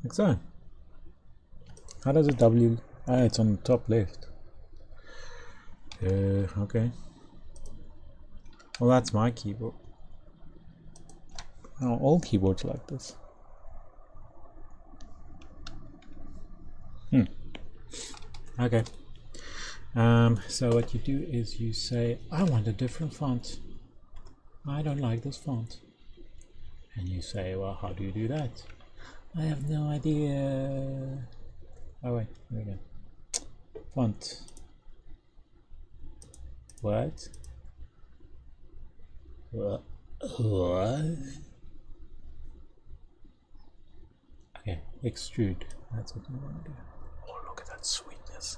Like so. How does a W? Ah, it's on the top left. Okay. Well, that's my keyboard. Oh, all keyboards like this. Okay. So what you do is you say, I want a different font. I don't like this font. And you say, well, how do you do that? I have no idea. Oh wait, there we go. Font. What? What? Okay, extrude. That's what you want to do. Oh, look at that sweetness.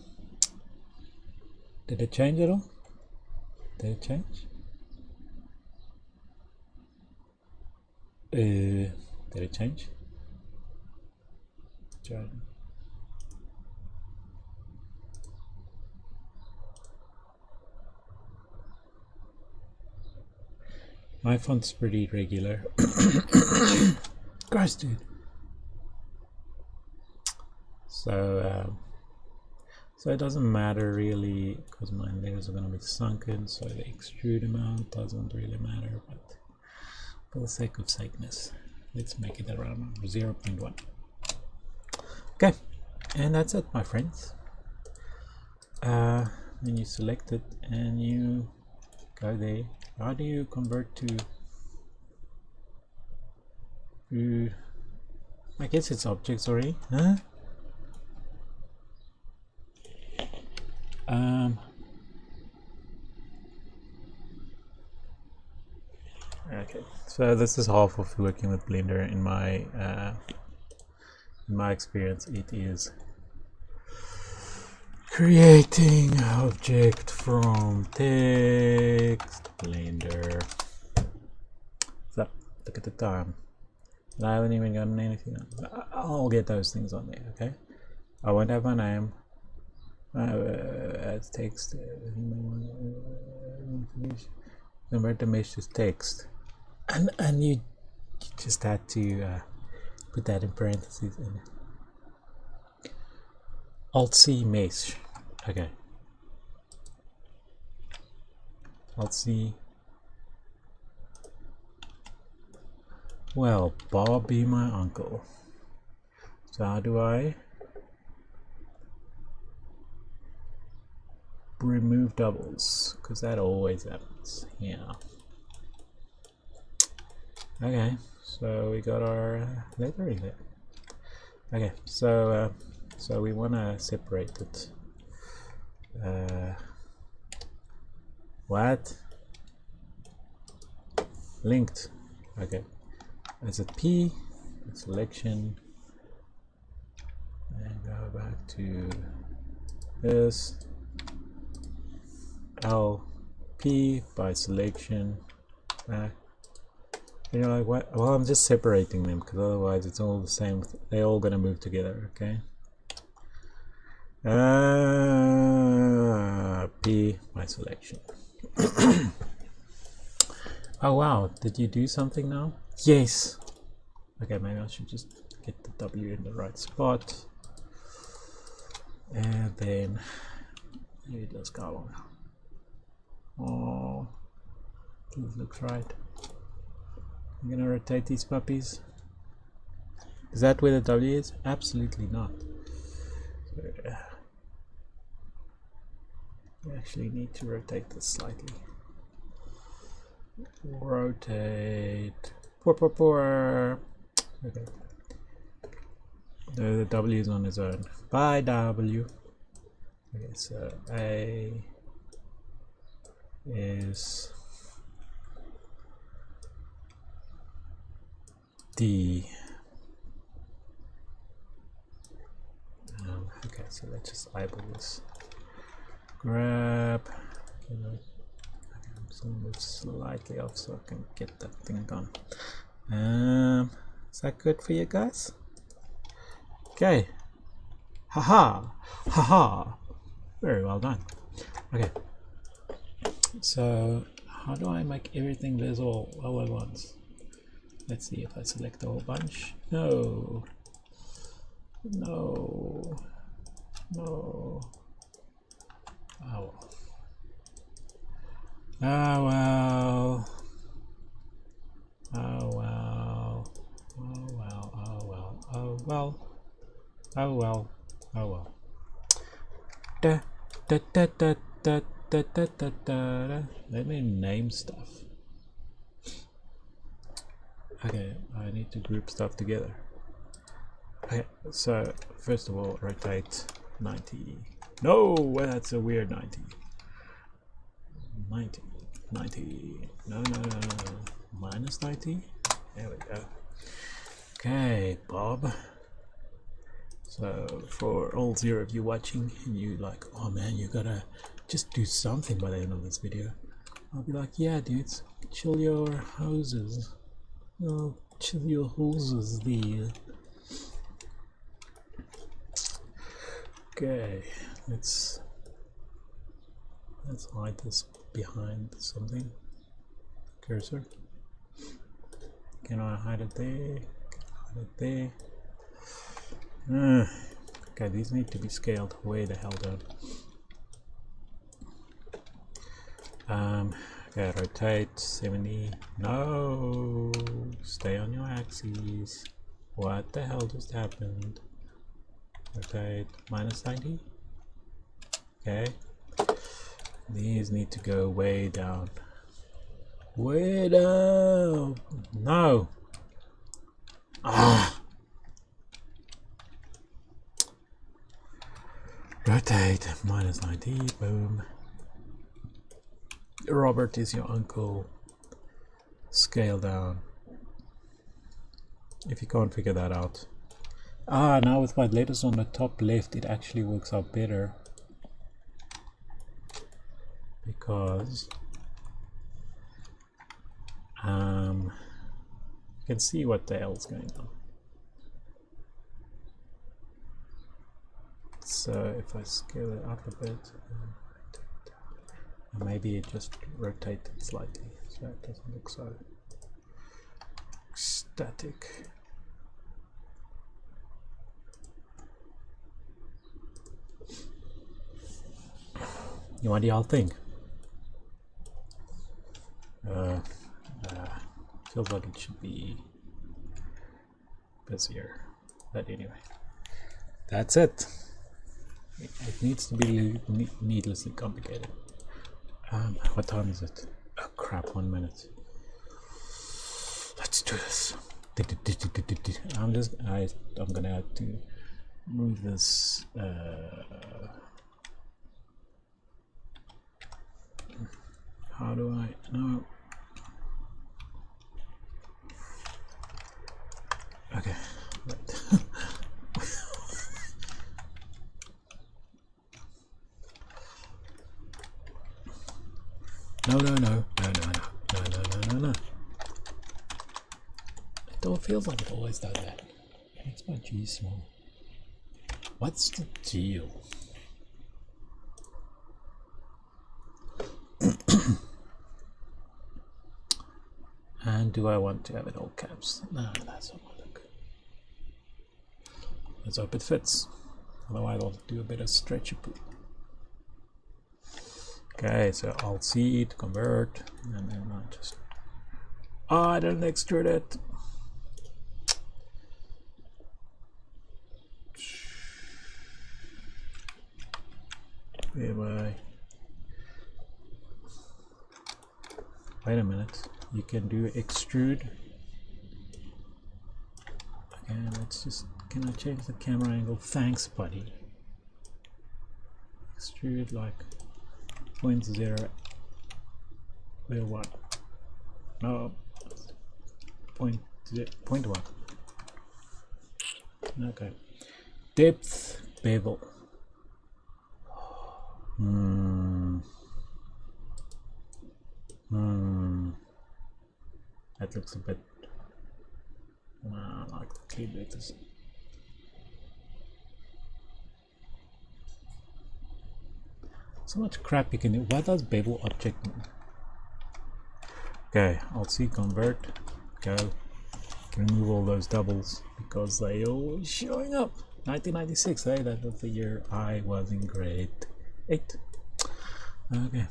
Did it change at all? Did it change? Did it change? Try. My font's pretty regular. Gross, dude. So it doesn't matter really, because my layers are going to be sunken, so the extrude amount doesn't really matter, but for the sake of sakeness, let's make it around 0.1. Okay, and that's it, my friends. When you select it and you go there, how do you convert to I guess it's objects already, huh? Okay, so this is half of working with Blender in my experience. It is creating object from text. Blender. So look at the time. I haven't even gotten anything on. I'll get those things on there. Okay, I won't have my name as text. Convert the mesh to text, and you just had to put that in parentheses and Alt C mesh. Okay, Alt C. Well, Bob be my uncle. So how do I remove doubles? Because that always happens. Yeah. Okay, so we got our lettering there. Okay, so we want to separate it. What? Linked. Okay. As a P, selection, and go back to this. L, P by selection. You're like, what? Well, I'm just separating them because otherwise it's all the same. They're all gonna move together. Okay. P by selection. Oh wow! Did you do something now? Yes. Okay, maybe I should just get the W in the right spot, and then maybe it does go on. Oh, this looks right. I'm gonna rotate these puppies. Is that where the W is? Absolutely not. So, we actually need to rotate this slightly. Rotate. Okay. The W is on its own. Bye, W. Okay, so A is D. Okay, so let's just eyeball this. Grab. I'm just gonna move slightly off so I can get that thing gone. Is that good for you guys? Okay. Haha! Haha! Very well done. Okay. So, how do I make everything visible all at once? Let's see if I select a whole bunch. No. No. No. Oh. Oh well. Oh well. Oh well. well. Oh well. Oh well. Da, da, da, da, da, da, da, da, da. Let me name stuff. Okay, I need to group stuff together. Okay, so first of all, rotate 90. No, that's a weird 90. 90, 90. No, no, no, no. Minus 90. There we go. Okay, Bob. So for all 0 of you watching and you like, oh man, you gotta just do something by the end of this video, I'll be like, yeah dudes, chill your hoses. Oh, chill your hoses there. Okay, let's hide this behind something. Cursor. Can I hide it there? Hide it there. Okay, these need to be scaled way the hell down. Okay, rotate 70. No, stay on your axes. What the hell just happened? Rotate minus 90. Okay, these need to go way down. Way down. No. Ah. Rotate minus 90. Boom. Robert is your uncle. Scale down. If you can't figure that out. Ah, now with my letters on the top left, it actually works out better. Because you can see what the hell's going on. So if I scale it up a bit, maybe it just rotated slightly, so it doesn't look so static. What do y'all think? Feels like it should be busier, but anyway, that's it. It needs to be needlessly complicated. What time is it? Oh crap, 1 minute. Let's do this. I'm gonna have to move this. How do I know? Okay, right. No. It feels like it always does that. It makes my G small. What's the deal? And do I want to have it all caps? No, that's not my look. Let's hope it fits. Otherwise I'll do a bit of stretchable. Okay, so Alt C to convert, and then I just I didn't extrude it. Anyway, wait a minute. You can do extrude. Okay, let's just. Can I change the camera angle? Thanks, buddy. Extrude like 0.01. No, 0.1. Okay. Depth bevel. That looks a bit like the clean letters. So much crap you can do. What does bevel object mean? Okay, Alt C convert. Go. Remove all those doubles because they always showing up. 1996, hey, that was the year I was in grade 8. Okay.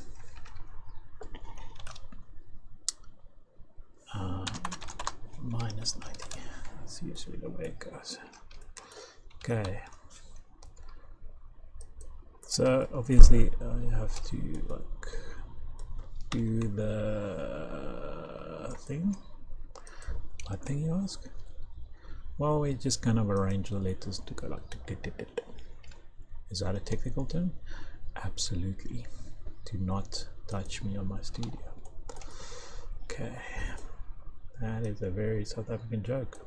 Minus 90. That's usually the way it goes. Okay. So obviously I have to like do the thing. What thing you ask? Well, we just kind of arrange the letters to go like tick, tick, tick, tick. Is that a technical term? Absolutely. Do not touch me on my studio. Okay. That is a very South African joke.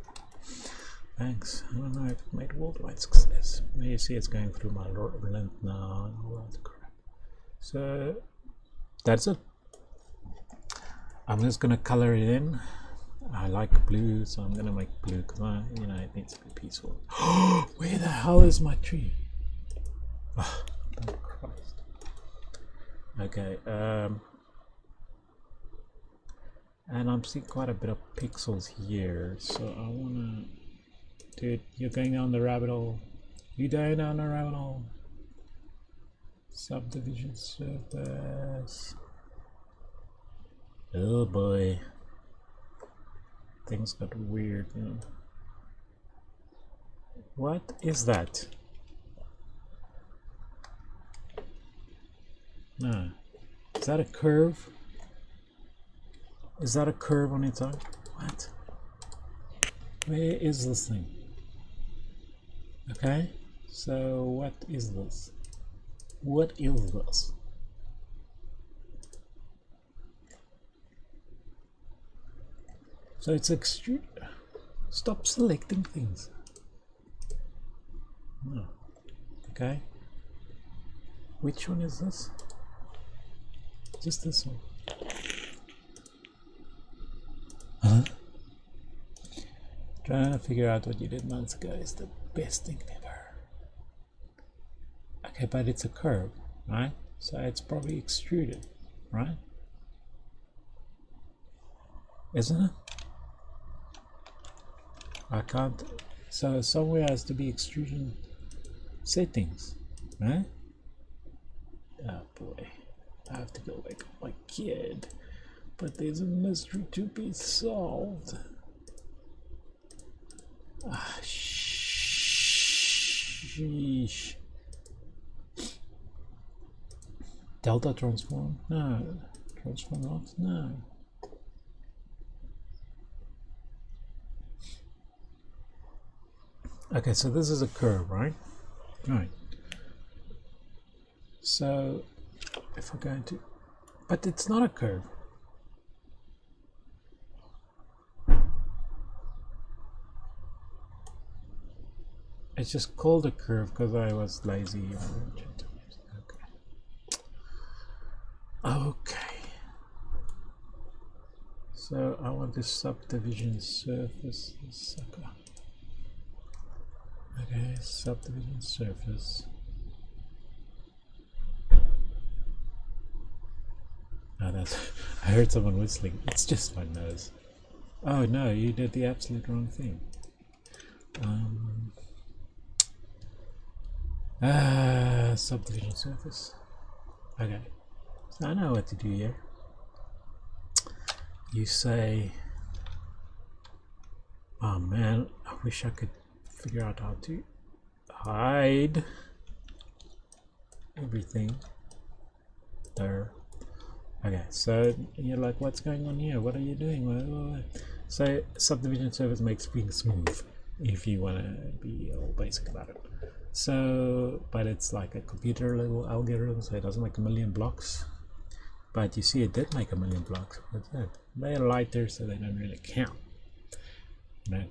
Thanks. I don't know if it made worldwide success. You see it's going through my lint now and all that crap. So that's it. I'm just gonna color it in. I like blue, so I'm gonna make blue because it needs to be peaceful. Where the hell is my tree? Oh Christ. Okay, and I'm seeing quite a bit of pixels here, so I wanna, dude, you're going down the rabbit hole. You going down the rabbit hole. Subdivision surface. Oh boy. Things got weird, you know. What is that? No. Is that a curve? Is that a curve on its own? What? Where is this thing? Okay, so what is this? What is this? So it's extrude. Stop selecting things. No. Okay. Which one is this? Just this one. Huh? Trying to figure out what you did months ago is the best thing ever. Okay, but it's a curve, right? So it's probably extruded, right? Isn't it? I can't. So somewhere has to be extrusion settings, right? Oh boy, I have to go wake up my kid, but there's a mystery to be solved. Ah, sheesh. Delta transform? No. Transform locks? No. Okay, so this is a curve, right? Right. So if we're going to, but it's not a curve. It's just called a curve because I was lazy. Okay. Okay. So I want this subdivision surface. Sucker. Okay, subdivision surface. Oh, that's. I heard someone whistling. It's just my nose. Oh no, you did the absolute wrong thing. Subdivision surface. Okay, so I know what to do here. You say, oh man, I wish I could figure out how to hide everything there. Okay, so you're like, what's going on here? What are you doing? So subdivision surface makes things smooth, if you want to be all basic about it. So, but it's like a computer level algorithm, so it doesn't make a million blocks. But you see, it did make a million blocks. What's that? They're lighter, so they don't really count. You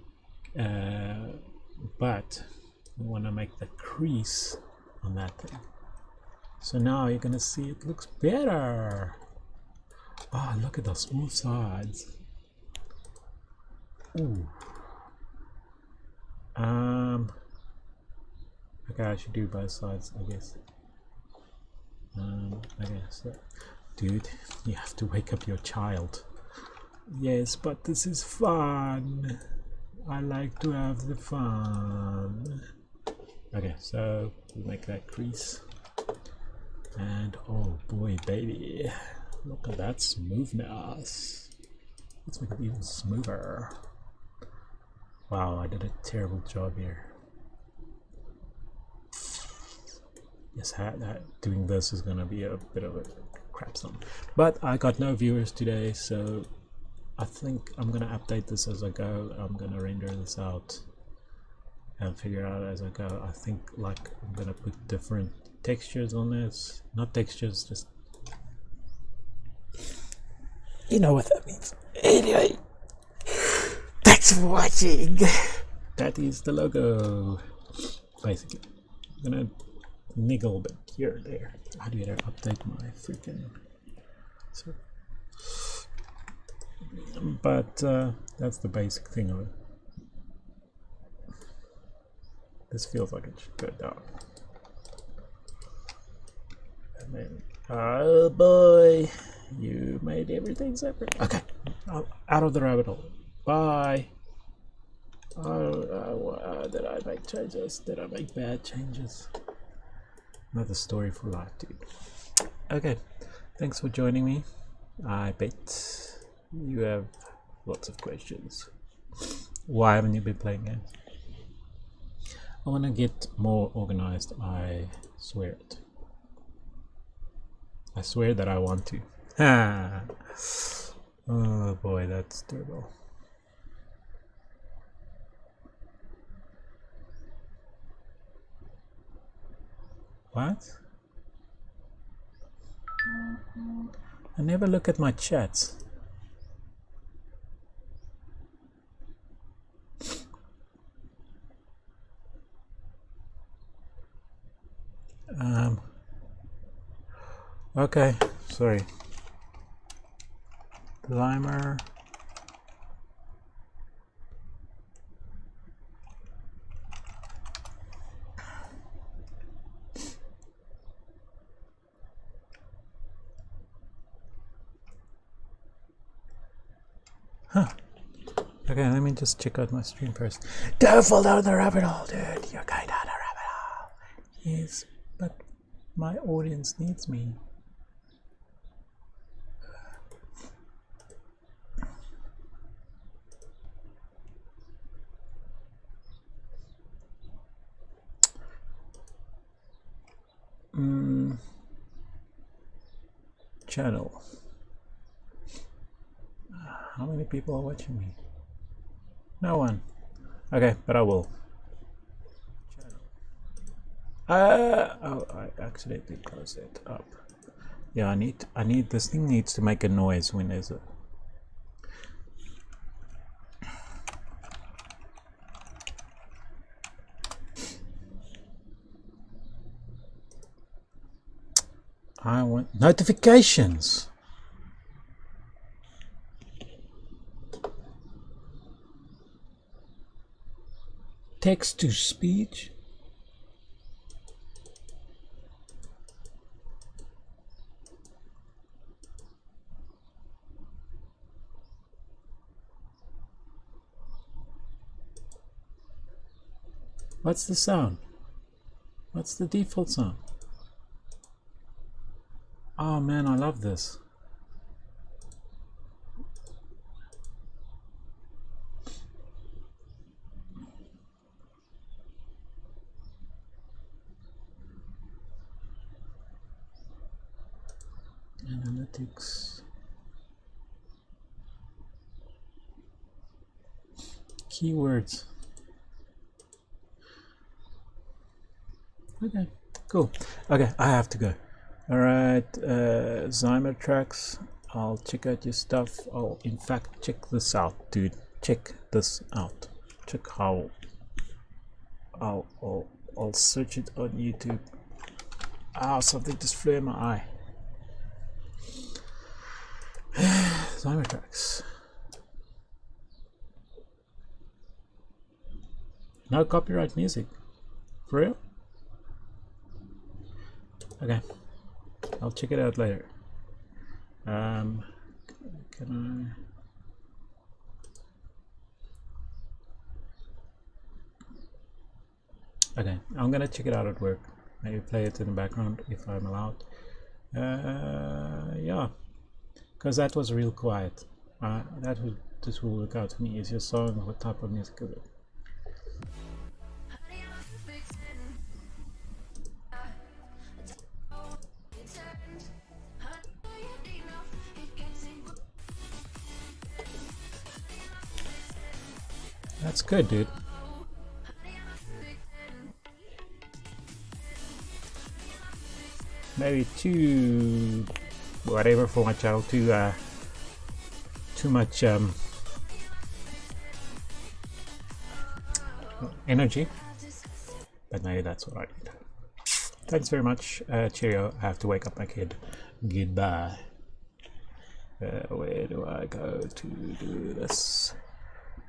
know? But we want to make the crease on that thing. So now you're gonna see it looks better. Oh, look at those smooth sides. Ooh. Okay, I should do both sides, I guess. Okay, so, dude, you have to wake up your child. Yes, but this is fun. I like to have the fun. Okay, so we make that crease. And oh boy, baby, look at that smoothness. Let's make it even smoother. Wow, I did a terrible job here. Yes, doing this is gonna be a bit of a crap song. But I got no viewers today, so I think I'm gonna update this as I go. I'm gonna render this out and figure out as I go. I think like I'm gonna put different textures on this. Not textures, just you know what that means. Anyway, thanks for watching. That is the logo. Basically, I'm gonna niggle a bit here and there. How do you update my freaking? So, but that's the basic thing of it. This feels like it should go down. And then, oh boy, you made everything separate. Okay, out of the rabbit hole. Bye. Did I make changes? Did I make bad changes? Another story for life, dude. Okay, thanks for joining me. I bet you have lots of questions. Why haven't you been playing games? I want to get more organized, I swear it. I swear that I want to. Ha! Oh boy, that's terrible. What? I never look at my chats. Okay, sorry. Timer. Huh. Okay, let me just check out my stream first. Don't fall down the rabbit hole, dude. You're going down the rabbit hole. Yes, but my audience needs me. Channel. How many people are watching me? No one. Okay, but I will. Oh, I accidentally closed it up. Yeah, I need this thing needs to make a noise when there's a I want notifications. Text to speech. What's the sound? What's the default sound? Oh man, I love this. Analytics. Keywords. Okay, cool. Okay, I have to go. Alright, Zymer tracks. I'll check out your stuff. I'll in fact check this out, dude. Check this out. Check how I'll search it on YouTube. Ah, something just flew in my eye. Zymer tracks. No copyright music. For real? Okay. I'll check it out later. Can I? Okay, I'm gonna check it out at work. Maybe play it in the background if I'm allowed. Yeah, because that was real quiet. This will work out for me. Is your song? What type of music is it? That's good, dude. Maybe too whatever for my channel, too much energy, but maybe that's what I need. Thanks very much. Cheerio. I have to wake up my kid. Goodbye. Where do I go to do this?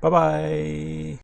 Bye bye.